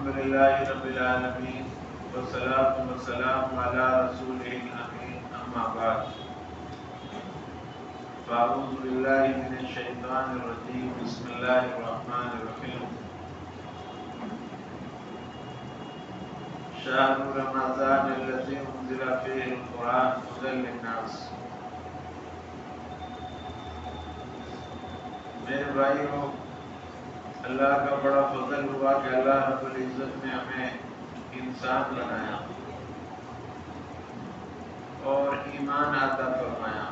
الحمدللہ رب العالمین والصلاۃ والسلام علی رسولہ الامین اما بعد فاعوذ باللہ من الشیطان الرجیم بسم اللہ الرحمن الرحیم شہر رمضان الذی انزل فیہ القرآن ھدی للناس۔ میرے بھائیوں، اللہ کا بڑا فضل ہوا کہ اللہ رب العزت نے ہمیں انسان بنایا اور ایمان عطا فرمایا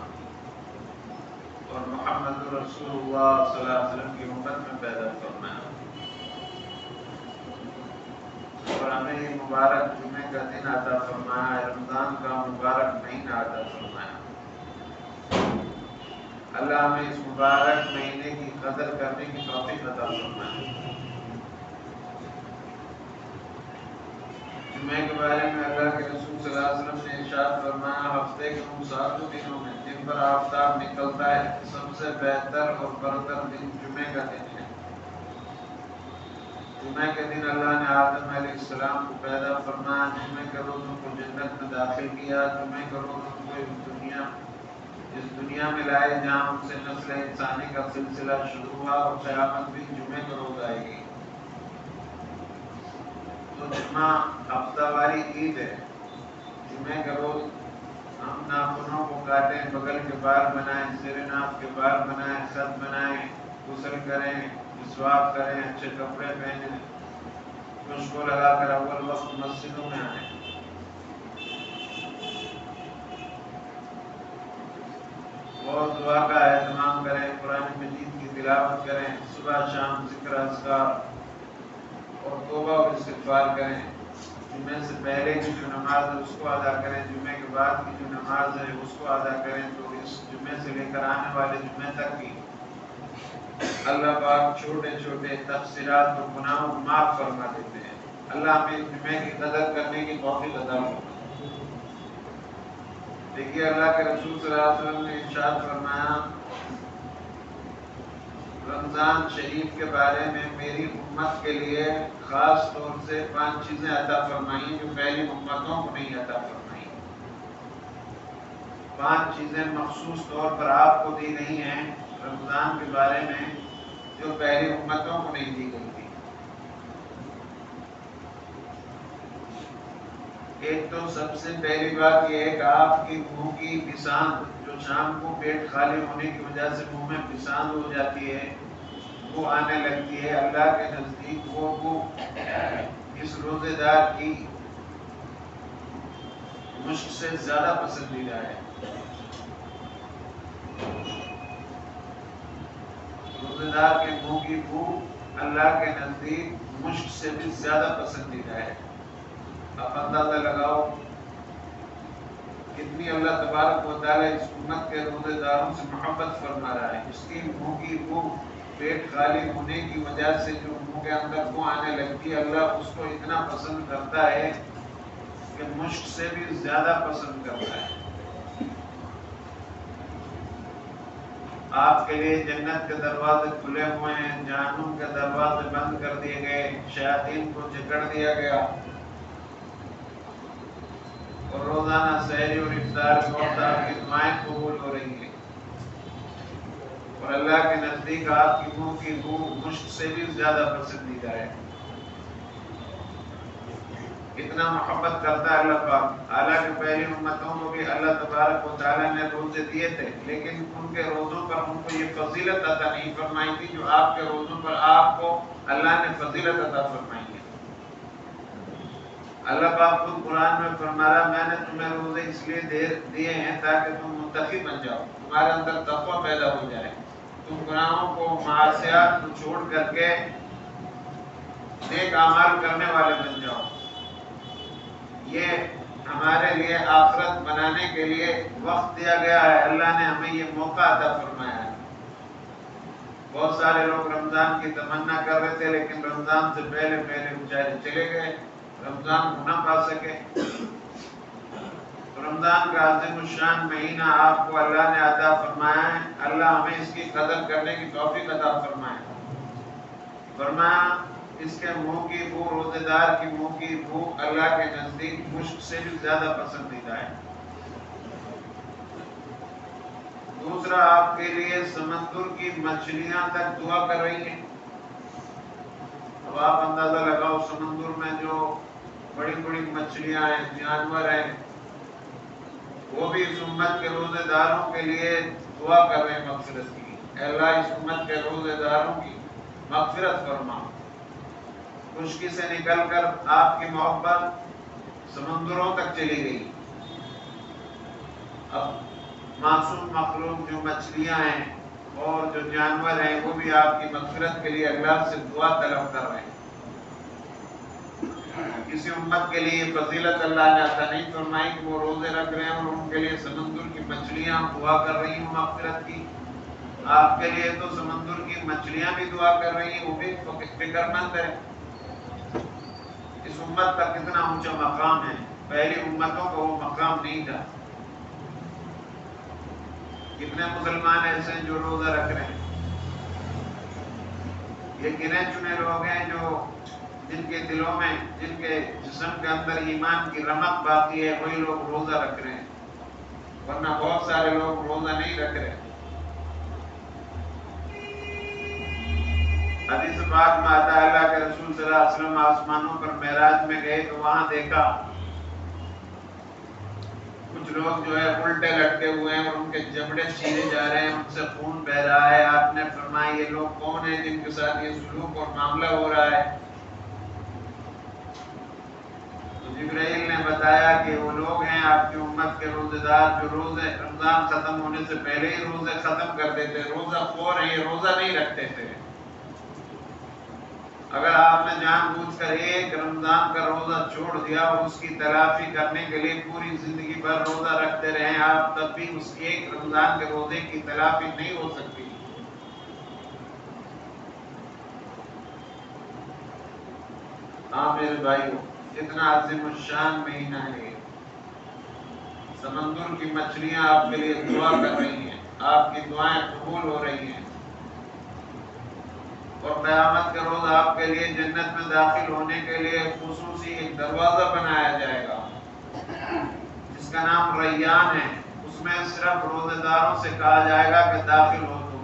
اور محمد رسول اللہ صلی اللہ علیہ وسلم کی امت میں پیدا فرمایا اور ہمیں یہ مبارک جمعے کا دن عطا فرمایا، رمضان کا مبارک مہینہ عطا فرمایا۔ اللہ ہمیں اس مبارک مہینے کی قدر کرنے کی توفیق عطا فرمائے۔ جمعے کے بارے میں اللہ کے رسول صلی اللہ علیہ وسلم نے ارشاد فرمایا، ہفتے کے ان 7 دنوں میں جن پر آفتاب نکلتا ہے سب سے بہتر اور برتر دن جمعے کا دن ہے۔ جمعے کے دن اللہ نے آدم علیہ السلام کو پیدا فرمایا، جمعے کے روز ان کو جنت میں داخل کیا، جمعے کے روز ان کو اس دنیا میں لائے جہاں ان سے نسل انسانی کا سلسلہ شروع ہوا اور قیامت بھی جمعے کے روز آئے گی۔ تو جمعہ ہفتہ واری عید ہے۔ جمعے کے روز ہم ناخنوں کو کاٹیں، بغل کے بال بنائیں، سر ناف کے بال بنائیں، خط بنائیں، غسل کریں، مسواک کریں، اچھے کپڑے پہنیں، خوشبو لگا کر اول وقت مسجدوں میں آئیں۔ بہت دعا کا اہتمام کریں، قرآن مجید کی تلاوت کریں، صبح شام ذکر اذکار اور توبہ اور استغفار کریں۔ جمعے سے پہلے کی جو نماز ہے اس کو ادا کریں، جمعے کے بعد کی جو نماز ہے اس کو ادا کریں، تو اس جمعے سے لے کر آنے والے جمعے تک کی اللہ پاک چھوٹے چھوٹے تقصیرات اور گناہوں کو معاف فرما دیتے ہیں۔ اللہ ہمیں اس جمعے کی قدر کرنے کی توفیق عطا فرمائے۔ دیکھیے، اللہ کے رسول صلی اللہ علیہ وسلم نے ارشاد فرمایا، رمضان شریف کے بارے میں میری امت کے لیے خاص طور سے 5 چیزیں عطا فرمائی جو پہلی امتوں کو نہیں عطا فرمائی۔ 5 چیزیں مخصوص طور پر آپ کو دی گئی ہیں رمضان کے بارے میں جو پہلی امتوں کو نہیں دی گئی تھی۔ ایک تو سب سے پہلی بات یہ ہے کہ آپ کی منہ کی پساند جو شام کو پیٹ خالی ہونے کی وجہ سے منہ میں پساند ہو جاتی ہے، وہ آنے لگتی ہے، اللہ کے نزدیک وہ اس روزے دار کی مشق سے زیادہ پسندیدہ ہے۔ روزے دار کے منہ کی بو اللہ کے نزدیک مشق سے بھی زیادہ پسندیدہ ہے۔ آپ اندازہ لگاؤ کتنی اللہ تبارک و تعالیٰ اس امت کے روزے داروں سے محبت فرما رہا ہے۔ اس کی منہ کی بو پیٹ خالی ہونے کی وجہ سے جو منہ کے اندر بو آنے لگتی ہے، اللہ اس کو اتنا پسند کرتا ہے کہ مشق سے بھی زیادہ پسند کرتا ہے۔ آپ کے لیے جنت کے دروازے کھلے ہوئے ہیں، جہنم کے دروازے بند کر دیے گئے، شیاطین کو جکڑ دیا گیا، اور روزانہ سحری اور افطار کے وقت آپ کی دعائیں قبول ہو رہی ہیں، اور اللہ کے نزدیک آپ کی منہ کی بو مشق سے بھی زیادہ پسندیدہ ہے۔ اتنا محبت کرتا ہے اللہ پاک۔ حالانکہ پہلی امتوں کو بھی اللہ تبارک و تعالیٰ نے روزے دیے تھے، لیکن ان کے روزوں پر ان کو یہ فضیلت عطا نہیں فرمائی تھی جو آپ کے روزوں پر آپ کو اللہ نے فضیلت عطا فرمائی ہے۔ اللہ پاک خود قرآن میں فرما رہا، میں نے تمہیں روزے اس لیے دیے ہیں تاکہ تم متقی بن جاؤ، تمہارے اندر تقویٰ پیدا ہو جائے، تم گناہوں کو، معاصیات کو چھوڑ کر کے نیک اعمال کرنے والے بن جاؤ۔ یہ ہمارے لیے آخرت بنانے کے لیے وقت دیا گیا ہے، اللہ نے ہمیں یہ موقع عطا فرمایا ہے۔ بہت سارے لوگ رمضان کی تمنا کر رہے تھے لیکن رمضان سے پہلے بیچارے چلے گئے، رمضان کو نہ پا سکے۔ رمضان کا عظیم الشان مہینہ آپ کو اللہ نے عطا فرمایا ہے، اللہ ہمیں اس کی قدر کرنے کی توفیق عطا فرمائے۔ فرمایا اس کے منہ کی بو روزے دار کی منہ کی بو اللہ کے نزدیک مشک سے بھی زیادہ پسندیدہ ہے۔ دوسرا، آپ کے لیے سمندر کی مچھلیاں تک دعا کر رہی ہیں۔ اب آپ اندازہ لگاؤ، سمندر میں جو بڑی بڑی مچھلیاں ہیں، جانور ہیں، وہ بھی اس امت کے روزے داروں کے لیے دعا کر رہے ہیں مغفرت کی۔ اے اللہ، اس امت کے روزے داروں کی مغفرت فرما۔ خشکی سے نکل کر آپ کی محبت سمندروں تک چلی گئی۔ اب معصوم مخلوق جو مچھلیاں ہیں اور جو جانور ہیں، وہ بھی آپ کی مغفرت کے لیے اللہ سے دعا طلب کر رہے ہیں۔ کسی امت کے لیے فضیلت اللہ نے عطا نہیں فرمائی کہ وہ روزے رکھ رہے ہیں اور ان کے لیے سمندر کی مچھلیاں دعا کر رہی ہیں مغفرت کی۔ آپ کے لیے تو سمندر کی مچھلیاں بھی دعا کر رہی ہیں، وہ بھی فکر مند ہے۔ اس امت کا کتنا اونچا مقام ہے، پہلی امتوں کا وہ مقام نہیں تھا۔ کتنے مسلمان ایسے ہیں جو روزہ رکھ رہے ہیں؟ یہ گنے چنے لوگ ہیں جو جن کے دلوں میں، جن کے جسم کے اندر ایمان کی رمق باقی ہے، وہی لوگ روزہ رکھ رہے ہیں، ورنہ بہت سارے لوگ روزہ نہیں رکھ رہے۔ حدیث پاک میں آتا ہے اللہ کے رسول صلی اللہ علیہ وسلم آسمانوں پر معراج میں گئے تو وہاں دیکھا کچھ لوگ جو ہے الٹے لٹکے ہوئے ہیں اور ان کے جبڑے چیرے جا رہے ہیں، ان سے خون بہ رہا ہے۔ آپ نے فرمایا یہ لوگ کون ہیں جن کے ساتھ یہ سلوک اور معاملہ ہو رہا ہے؟ تو جبرائیل نے بتایا کہ وہ لوگ ہیں آپ کی امت کے روزے دار جو روزے رمضان ختم ہونے سے پہلے ہی روزے ختم کر دیتے، روزہ خور ہیں، یہ روزہ نہیں رکھتے تھے۔ اگر آپ نے جان بوجھ کر ایک رمضان کا روزہ چھوڑ دیا اور اس کی تلافی کرنے کے لیے پوری زندگی بھر روزہ رکھتے رہیں آپ، تب بھی اس ایک رمضان کے روزے کی تلافی نہیں ہو سکتی۔ ہاں میرے بھائیو، اتنا عظیم الشان مہینہ ہے۔ سمندر کی مچھلیاں آپ کے لیے دعا کر رہی ہیں، آپ کی دعائیں قبول ہو رہی ہیں، اور قیامت کے روز آپ کے لیے جنت میں داخل ہونے کے لیے خصوصی ایک دروازہ بنایا جائے گا جس کا نام ریان ہے۔ اس میں صرف روزے داروں سے کہا جائے گا کہ داخل ہو تم۔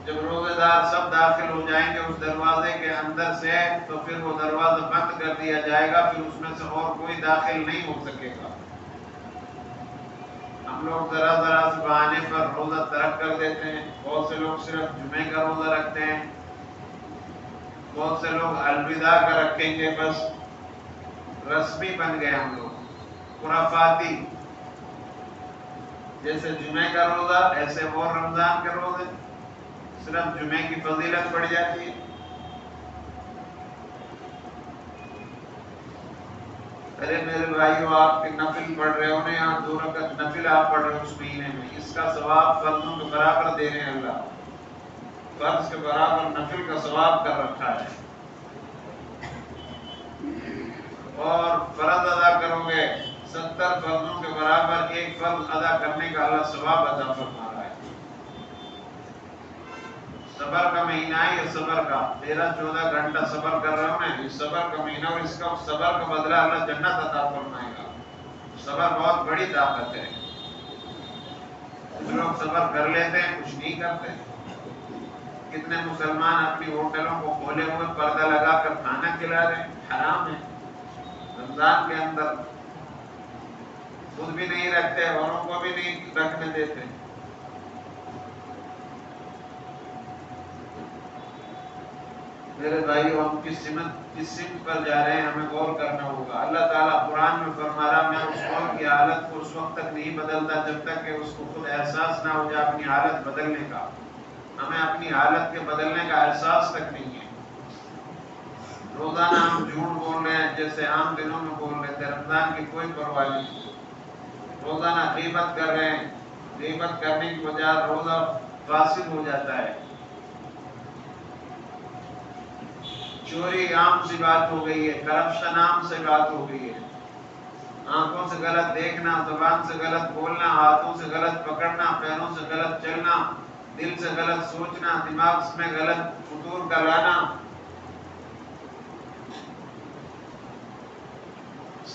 جب روزے دار سب داخل ہو جائیں گے اس دروازے کے اندر سے، تو پھر وہ دروازہ بند کر دیا جائے گا، پھر اس میں سے اور کوئی داخل نہیں ہو سکے گا۔ ہم لوگ ذرا ذرا سے بہانے پر روزہ ترک کر دیتے ہیں، بہت سے لوگ صرف جمعے کا روزہ رکھتے ہیں، بہت سے لوگ الوداع کا رکھیں گے، بس رسمی بن گئے ہم لوگ، خرافاتی۔ جیسے جمعے کا روزہ ایسے اور رمضان کے روزے، صرف جمعے کی فضیلت بڑھ جاتی ہے۔ ارے میرے بھائیو، آپ کے نفل پڑھ رہے ہو نا، یہاں 2 رکعت نفل آپ پڑھ رہے ہو اس مہینے میں، اس کا ثواب فرضوں کے برابر دے رہے ہیں اللہ، فرض کے برابر نفل کا ثواب کر رکھا ہے۔ اور فرض ادا کرو گے 70 فرضوں کے برابر ایک فرض ادا کرنے کا اللہ ثواب عطا فرما رہا ہے۔ صبر کا مہینہ ہے یہ، صبر کا 13-14 گھنٹہ صبر کر رہے ہو نا، یہ صبر کا مہینہ، اور اس کا صبر کا بدلہ اللہ جنت عطا فرمائے گا۔ صبر بہت بڑی طاقت ہے۔ کچھ لوگ صبر کر لیتے ہیں، کچھ نہیں کرتے۔ کتنے مسلمان اپنی ہوٹلوں کو کھولے ہوئے پردہ لگا کر کھانا کھلا رہے ہیں، حرام ہے۔ رمضان کے اندر خود بھی نہیں رکھتے، اوروں کو بھی نہیں رکھنے دیتے۔ میرے بھائیو، ہم کس سمت پر جا رہے ہیں ہمیں غور کرنا ہوگا۔ اللہ تعالیٰ قرآن میں فرما رہا، میں اس قوم کی حالت کو اس وقت تک نہیں بدلتا جب تک کہ اس کو خود احساس نہ ہو جائے اپنی حالت بدلنے کا۔ ہمیں اپنی حالت کے بدلنے کا احساس تک نہیں ہے۔ روزانہ ہم جھوٹ بول رہے ہیں جیسے عام دنوں میں بول رہے تھے، رمضان کی کوئی پرواہ نہیں۔ روزانہ غیبت کر رہے ہیں، غیبت کرنے کی وجہ روزہ فاسد ہو جاتا ہے۔ چوری عام سی بات ہو گئی ہے، کرپشن عام سی بات ہو گئی ہے۔ آنکھوں سے غلط دیکھنا، زبان سے غلط بولنا، ہاتھوں سے غلط پکڑنا، پیروں سے غلط چلنا، دل سے غلط سوچنا، دماغ میں غلط فطور کا لانا،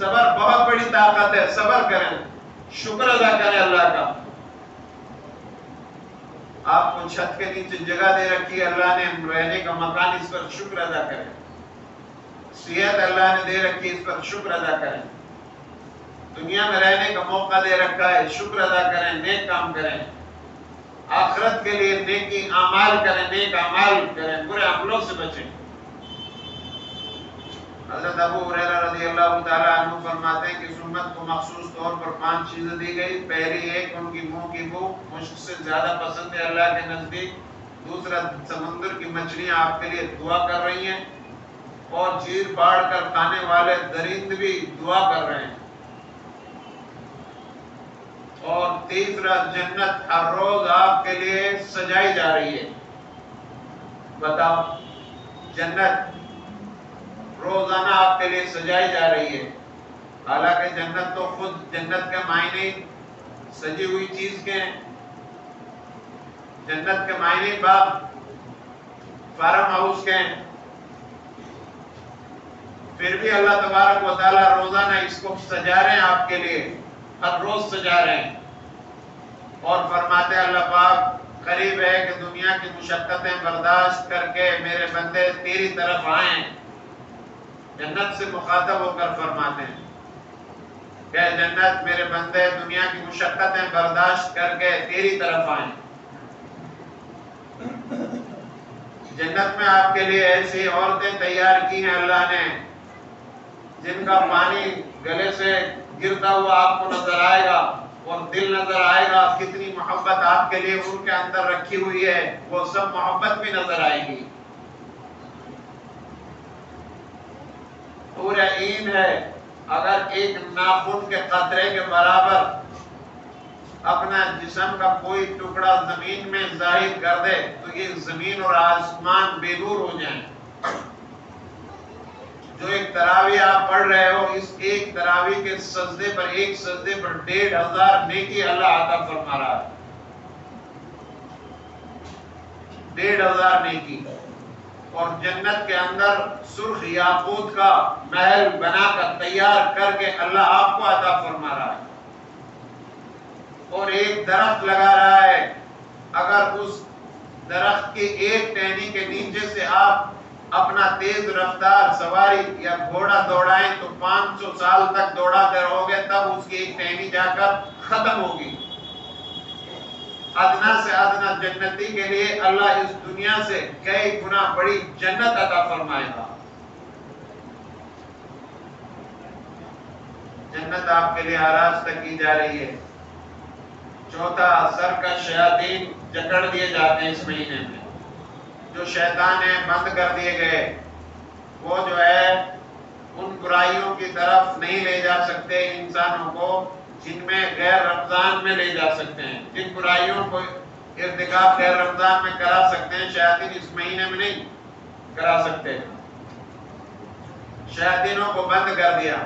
صبر بہت بڑی طاقت ہے، صبر کریں، شکر ادا کریں اللہ کا۔ آپ کو چھت کے نیچے جگہ دے رکھی ہے اللہ نے، رہنے کا مکان، اس پر شکر ادا کریں۔ صحت اللہ نے دے رکھی، اس پر شکر ادا کریں۔ دنیا میں رہنے کا موقع دے رکھا ہے، شکر ادا کریں، نیک کام کریں، آخرت کے لیے نیکی اعمال کریں، نیک اعمال کریں، برے عملوں سے بچیں۔ حضرت ابو ہریرہ رضی اللہ تعالیٰ عنہ فرماتے ہیں کہ اس امت کو مخصوص طور پر 5 چیزیں دی گئی۔ پہلی ایک، ان کی منہ کی بو مشک سے زیادہ پسند ہے اللہ کے نزدیک۔ دوسرا، سمندر کی مچھلیاں آپ کے لیے دعا کر رہی ہیں، اور چیر پاڑ کر کھانے والے درند بھی دعا کر رہے ہیں۔ اور تیسرا، جنت ہر روز آپ کے لیے سجائی جا رہی ہے۔ بتاؤ، جنت روزانہ آپ کے لیے سجائی جا رہی ہے۔ حالانکہ جنت تو خود، جنت کے معنی سجی ہوئی چیز کے ہیں، جنت کے معنی باغ، فارم ہاؤس کے ہیں، پھر بھی اللہ تبارک و تعالیٰ روزانہ اس کو سجا رہے ہیں آپ کے لیے، ہر روز سجا رہے ہیں۔ اور فرماتے ہیں اللہ پاک، قریب ہے کہ دنیا کی مشقتیں برداشت کر کے میرے بندے تیری طرف آئیں۔ جنت سے مخاطب ہو کر فرماتے ہیں کہ جنت، میرے بندے دنیا کی مشقتیں برداشت کر کے تیری طرف آئیں۔ جنت میں آپ کے لیے ایسی عورتیں تیار کی ہیں اللہ نے، جن کا پانی گلے سے گرتا ہوا آپ کو نظر آئے گا، اور دل نظر آئے گا کتنی محبت آپ کے لیے ان کے اندر رکھی ہوئی ہے، وہ سب محبت بھی نظر آئے گی۔ پورا عین ہے، اگر ایک ناخن کے قطرے کے برابر اپنا جسم کا کوئی ٹکڑا زمین میں ظاہر کر دے تو یہ زمین اور آسمان بے نور ہو جائیں۔ جو ایک تراویح آپ پڑھ رہے ہو، اس ایک تراویح کے سجدے پر، ایک سجدے پر 1500 نیکی اللہ عطا فرما رہا ہے۔ 1500 نیکی، اور جنت کے اندر سرخ یاقوت کا محل بنا کر تیار کر کے اللہ آپ کو عطا فرما رہا ہے، اور ایک درخت لگا رہا ہے۔ اگر اس درخت کی ایک ٹہنی کے نیچے سے آپ اپنا تیز رفتار سواری یا گھوڑا دوڑائیں تو 500 سال تک دوڑاتے رہو گے، تب اس کی ایک ٹہنی جا کر ختم ہوگی۔ ادنا سے ادنا جنتی کے لیے اللہ اس دنیا سے کئی گنا بڑی جنت عطا فرمائے گا۔ جنت آپ کے لیے آراستہ کی جا رہی ہے۔ چوتھا، سرکش شیاطین جکڑ دیے جاتے ہیں اس مہینے میں۔ جو شیطان ہیں بند کر دیے گئے، وہ جو ہے ان برائیوں کی طرف نہیں لے جا سکتے انسانوں کو جن میں غیر رمضان میں لے جا سکتے ہیں۔ جن برائیوں کو ارتکاب غیر رمضان میں کرا سکتے ہیں، شیاطین اس مہینے میں نہیں کرا سکتے۔ شیاطینوں کو بند کر دیا۔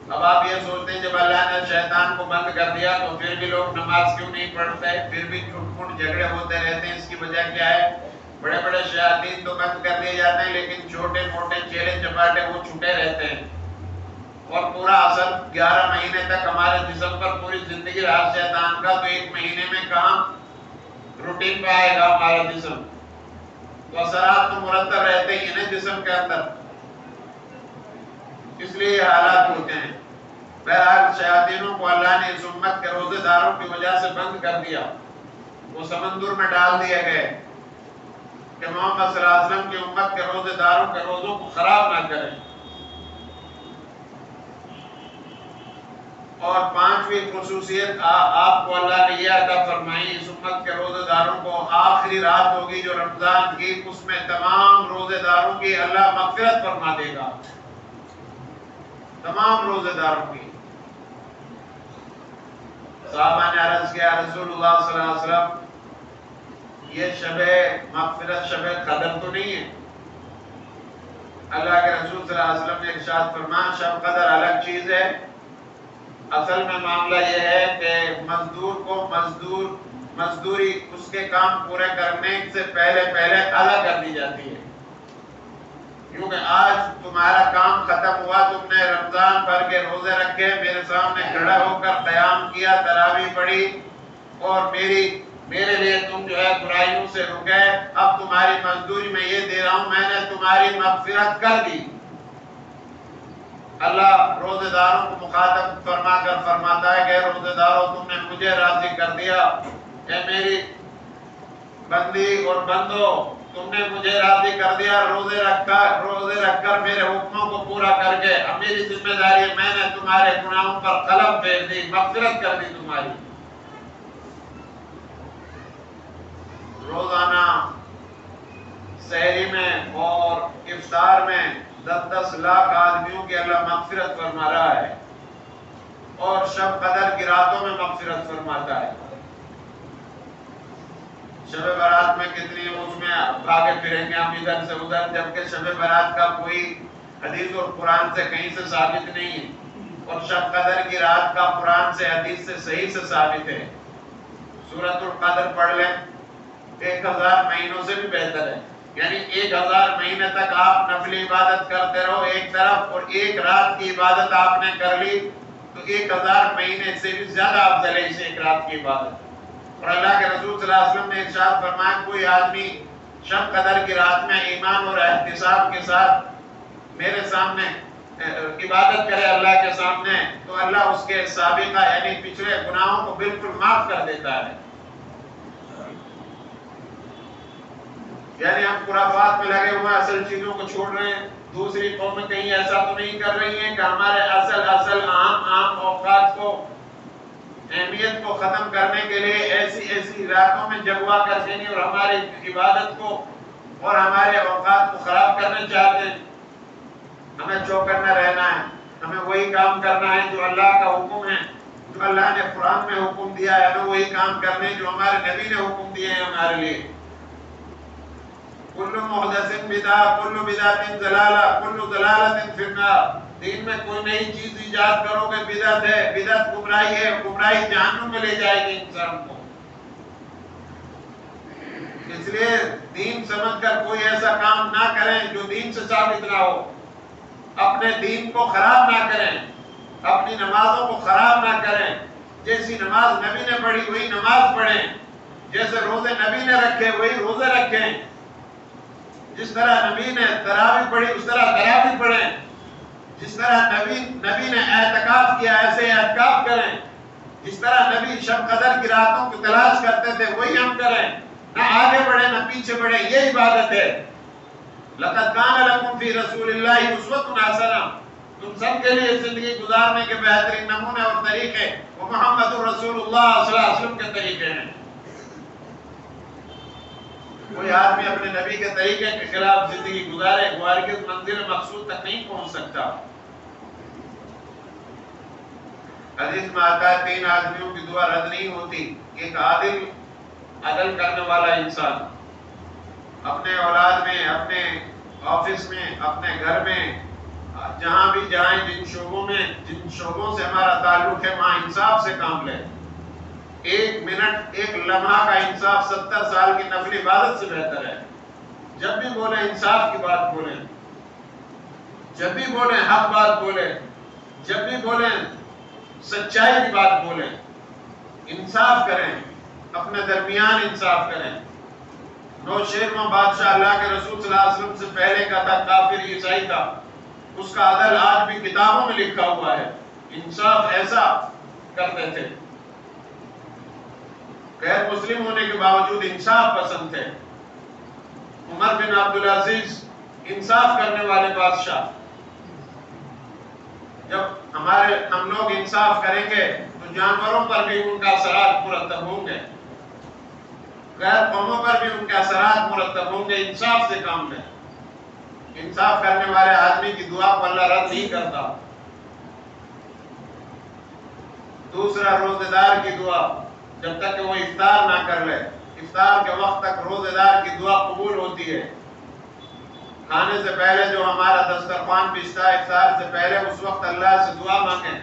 اب آپ یہ سوچتے ہیں جب اللہ نے شیطان کو بند کر دیا تو پھر بھی لوگ نماز کیوں نہیں پڑھتے، پھر بھی چھوٹ پھوٹ جھگڑے ہوتے رہتے ہیں؟ اس کی وجہ کیا ہے؟ بڑے بڑے شیاطین تو بند کر دیے جاتے ہیں، لیکن چھوٹے موٹے چیلے چپاٹے وہ چھوٹے رہتے ہیں، اور پورا اثر 11 مہینے تک ہمارے جسم پر پوری زندگی رہا شیطان کا، تو ایک مہینے میں کہاں روٹین پہ آئے گا ہمارا جسم؟ تو اثرات تو مرتب رہتے ہی ہیں جسم کے اندر، اس لیے یہ حالات ہوتے ہیں۔ بہرحال شیاطینوں کو اللہ نے اس امت کے روزے داروں کی وجہ سے بند کر دیا، وہ سمندر میں ڈال دیے گئے کہ محمد صلی اللہ علیہ وسلم کی امت کے روزے داروں کے روزوں کو خراب نہ کریں۔ اور 5ویں خصوصیت آپ کو اللہ نے یہ عطا فرمائی، اس امت کے روزے داروں کو آخری رات ہوگی جو رمضان کی، اس میں تمام روزے داروں کی اللہ مغفرت فرما دے گا، تمام روزے داروں کی۔ صحابہ نے عرض کیا رسول اللہ صلی اللہ علیہ وسلم، یہ شب مغفرت شب قدر تو نہیں ہے؟ اللہ کے رسول صلی اللہ علیہ وسلم نے ارشاد فرمایا شب قدر الگ چیز ہے۔ اصل میں معاملہ یہ ہے کہ مزدور کو مزدوری اس کے کام پورے کرنے سے پہلے ادا کر دی جاتی ہے، کیونکہ آج تمہارا کام ختم ہوا، تم نے رمضان بھر کے روزے رکھے، میرے سامنے کھڑا ہو کر قیام کیا، تراویح پڑھی، اور میرے لیے تم جو ہے برائیوں سے رکے، اب تمہاری مزدوری میں یہ دے رہا ہوں، میں نے تمہاری مغفرت کر دی۔ اللہ روزے داروں کو مخاطب فرما کر فرماتا ہے کہ روزے داروں تم نے مجھے راضی کر دیا، اے میری بندی اور بندو، تم نے مجھے راضی کر دیا، روزے رکھ کر میرے حکموں کو پورا کر کے، اب میری ذمہ داری ہے، میں نے تمہارے گناہوں پر قلم پھیر دی، مغفرت کر دی تمہاری۔ روزانہ سحری میں اور افطار میں 10 لاکھ آدمیوں کی اللہ مغفرت فرما رہا ہے، اور شب قدر کی راتوں میں مغفرت فرماتا ہے۔ شب برات میں کتنی اس میں بھاگے پھریں گے ہم ادھر سے ادھر، جبکہ شب برات کا کوئی حدیث اور قرآن سے کہیں سے ثابت نہیں ہے، اور شب قدر کی رات کا قرآن سے حدیث سے صحیح سے ثابت ہے۔ سورۃ القدر پڑھ لیں، 1000 مہینوں سے بھی بہتر ہے، یعنی 1000 مہینے تک آپ نفلی عبادت کرتے رہو ایک طرف، اور ایک رات کی عبادت آپ نے کر لی تو 1000 مہینے سے بھی زیادہ افضل ہے اس ایک رات کی عبادت۔ اور اللہ کے رسول صلی اللہ علیہ وسلم نے ارشاد فرمایا، کوئی آدمی شب قدر کی رات میں ایمان اور احتساب کے ساتھ میرے سامنے عبادت کرے اللہ کے سامنے، تو اللہ اس کے سابقہ یعنی پچھلے گناہوں کو بالکل معاف کر دیتا ہے۔ یعنی ہم خرافات میں لگے ہوئے اصل چیزوں کو چھوڑ رہے ہیں، دوسری قومیں کہیں ایسا تو نہیں کر رہی ہیں کہ ہمارے اصل عام اوقات کو، اہمیت کو ختم کرنے کے لیے ایسی راتوں میں جگوا کر دینی اور ہماری عبادت کو اور ہمارے اوقات کو خراب کرنا چاہتے ہیں۔ ہمیں چوکنا رہنا ہے، ہمیں وہی کام کرنا ہے جو اللہ کا حکم ہے، جو اللہ نے قرآن میں حکم دیا ہے، ہمیں وہی کام کرنے جو ہمارے نبی نے حکم دیے ہیں ہمارے لیے۔ کل محدث بدعہ، کل بدعۃ ضلالہ، کل ضلالۃ فی النار۔ دین میں کوئی نئی چیز ایجاد کرو گے بدعت ہے، بدعت گمراہی ہے، گمراہی جہنم میں لے جائے گی انسان کو۔ اس لیے دین سمجھ کر کوئی ایسا کام نہ کریں جو دین سے ثابت نہ ہو، اپنے دین کو خراب نہ کریں، اپنی نمازوں کو خراب نہ کریں۔ جیسی نماز نبی نے پڑھی وہی نماز پڑھیں، جیسے روزے نبی نے رکھے وہی روزے رکھیں، جس طرح نبی نے تراویح پڑھی اس طرح تراویح پڑھیں، جس طرح نبی نے اعتکاف کیا ایسے اعتکاف کریں، جس طرح نبی شب قدر کی راتوں کو تلاش کرتے تھے وہی ہم کریں، نہ آگے بڑھیں نہ پیچھے بڑھیں، یہ عبادت ہے۔ لَقَدْ كَانَ لَكُمْ فِي رَسُولِ اللَّهِ أُسْوَةٌ حَسَنَةٌ، تم سب کے لیے زندگی گزارنے کے بہترین نمونے اور طریقے وہ محمد رسول اللہ صلی اللہ علیہ وسلم کے طریقے ہیں۔ کوئی آدمی اپنے نبی کے طریقے کے خلاف زندگی گزارے وہ ہرگز منزل مقصود تک نہیں پہنچ سکتا۔ حدیث میں آتا ہے 3 آدمیوں کی دعا رد نہیں ہوتی، ایک عدل کرنے والا انسان، اپنے اولاد میں، اپنے آفس میں، اپنے گھر میں، جہاں بھی جائیں، جن شعبوں سے ہمارا تعلق ہے وہاں انصاف سے کام لیں۔ 1 منٹ 1 لمحہ کا انصاف 70 سال کی نفلی عبادت سے بہتر ہے۔ جب بھی بولیں انصاف کی بات بولیں، جب بھی بولیں حق بات بولیں، جب بھی بولیں سچائی کی بات بولیں، انصاف کریں، اپنے درمیان انصاف کریں۔ نوشیروان بادشاہ اللہ کے رسول صلی اللہ علیہ وسلم سے پہلے کا تھا، کافر عیسائی تھا، اس کا عدل آج بھی کتابوں میں لکھا ہوا ہے، انصاف ایسا کرتے تھے، غیر مسلم ہونے کے باوجود انصاف پسند تھے۔ عمر بن عبدالعزیز انصاف کرنے والے بادشاہ، جب ہم لوگ انصاف کریں گے تو جانوروں پر بھی ان کا اثرات مرتب ہوں گے، غیر قوموں پر بھی ان کے اثرات مرتب ہوں گے۔ انصاف سے کام لیں، انصاف کرنے والے آدمی کی دعا کو اللہ رد نہیں کرتا۔ دوسرا، روزے دار کی دعا، جب تک کہ وہ افطار نہ کر لے، افطار کے وقت تک روزے دار کی دعا قبول ہوتی ہے۔ کھانے سے پہلے جو ہمارا دسترخوان بچتا ہے افطار سے پہلے، اس وقت اللہ سے دعا مانگیں،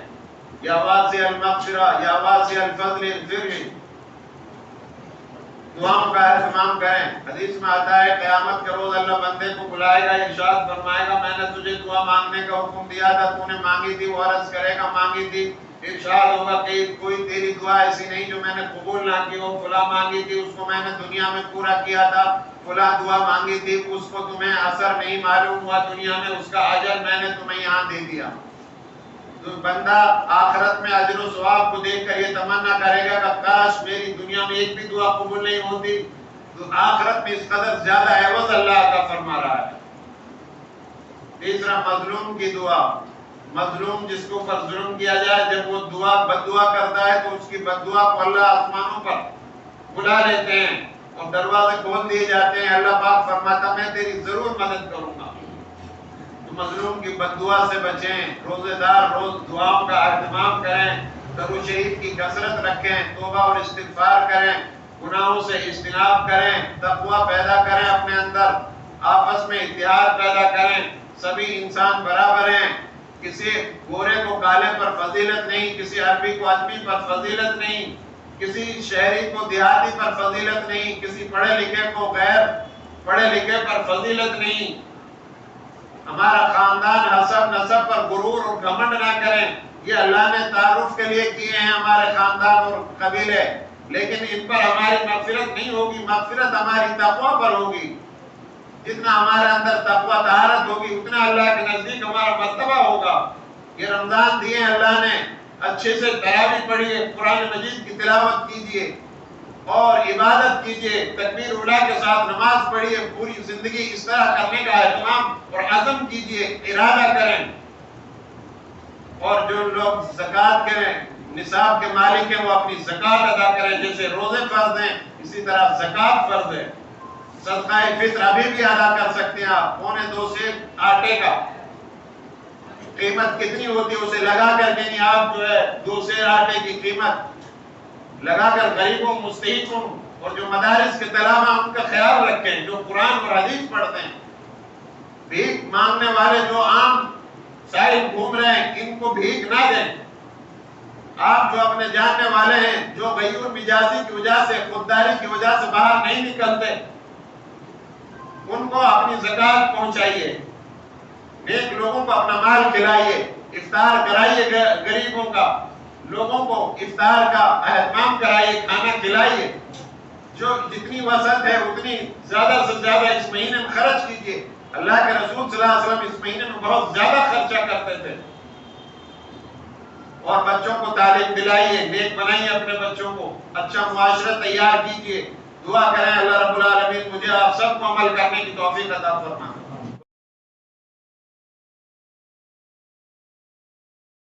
یا واسع المغفرہ یا واسع الفضل اغفر لی۔ دعاؤں کا اہتمام کریں. حدیث میں آتا ہے قیامت کے روز اللہ بندے کو بلائے گا, ارشاد فرمائے گا میں نے تجھے دعا مانگنے کا حکم دیا تھا, تو نے مانگی تھی. وہ عرض کرے گا مانگی تھی. ارشاد ہوگا کہ کوئی تیری دعا ایسی نہیں جو میں نے قبول نہ کی ہو. فلاں مانگی تھی, اس کو میں نے دنیا میں پورا کیا تھا. فلاں دعا مانگی تھی, اس کو تمہیں اثر نہیں معلوم ہوا دنیا میں, اس کا اجر میں نے تمہیں یہاں دے دیا. تو بندہ آخرت میں اجر و ثواب کو دیکھ کر یہ تمنا کرے گا کہ کاش میری دنیا میں ایک بھی دعا قبول نہیں ہوتی. تو آخرت میں اس قدر زیادہ عوض اللہ عطا فرما رہا ہے. تیسرا, مظلوم کی دعا. مظلوم جس کے اوپر ظلم کیا جائے, جب وہ بد دعا کرتا ہے تو اس کی بد دعا کو اللہ آسمانوں پر بلا لیتے ہیں اور دروازے کھول دیے جاتے ہیں. اللہ پاک فرماتا میں تیری ضرور مدد کروں گا. تو مظلوم کی بد دعا سے بچیں. روزے دار روز دعاؤں کا اہتمام کریں, درود شریف کی کثرت رکھیں, توبہ اور استغفار کریں, گناہوں سے اجتناب کریں, تقوی پیدا کریں اپنے اندر, آپس میں اتحاد پیدا کریں. سبھی انسان برابر ہیں, کسی گورے کو کالے پر فضیلت نہیں, کسی عربی کو اجمی پر فضیلت نہیں, کسی شہری کو دیہاتی پر فضیلت نہیں, کسی پڑھے لکھے کو غیر پڑھے لکھے پر فضیلت نہیں. ہمارا خاندان حسب نسب پر غرور اور گھمنڈ نہ کریں. یہ اللہ نے تعارف کے لیے کیے ہیں ہمارے خاندان اور قبیلے, لیکن ان پر ہماری مغفرت نہیں ہوگی. مغفرت ہماری تقوی پر ہوگی. جتنا ہمارے اندر تقوی طہارت ہوگی اتنا اللہ کے نزدیک ہمارا مرتبہ ہوگا. یہ رمضان دیے اللہ نے, اچھے سے تراویح پڑھیے, قرآن مجید کی تلاوت کیجیے اور عبادت کیجیے, تکبیر اولیٰ کے ساتھ نماز پڑھیے. پوری زندگی اس طرح کرنے کا اہتمام اور عزم کیجیے, ارادہ کریں. اور جو لوگ زکوٰۃ کے نصاب کے مالک ہیں وہ اپنی زکوٰۃ ادا کریں. جیسے روزے فرض ہیں اسی طرح زکوٰۃ فرض ہے. صدقہ فطر ابھی بھی ادا کر سکتے ہیں آپ. 2.25 سیر آٹے کا قیمت کتنی ہوتی ہے اسے لگا کر کے آپ جو ہے 2 سیر آٹے کی قیمت لگا کر غریبوں, مستحقوں اور جو مدارس کے طلباء ان کا خیال رکھیں, جو قرآن اور حدیث پڑھتے ہیں. بھیک مانگنے والے جو عام سائل گھوم رہے ہیں ان کو بھیک نہ دیں. آپ جو اپنے جاننے والے ہیں جو غیور مجازی کی وجہ سے, خودداری کی وجہ سے باہر نہیں نکلتے, ان کو اپنی زکوٰۃ پہنچائیے. نیک لوگوں کو اپنا مال کھلائیے, افطار کرائیے غریبوں کا, لوگوں کو افطار کا اہتمام کرائیے, کھانا کھلائیے. جو جتنی وسعت ہے اتنی زیادہ سے زیادہ اس مہینے میں خرچ کیجیے. اللہ کے رسول صلی اللہ علیہ وسلم اس مہینے میں بہت زیادہ خرچہ کرتے تھے. اور بچوں کو تعلیم دلائیے, نیک بنائیے اپنے بچوں کو, اچھا معاشرہ تیار کیجیے. دعا کریں اللہ رب العالمین مجھے آپ سب کو عمل کرنے کی توفیق عطا فرمائے.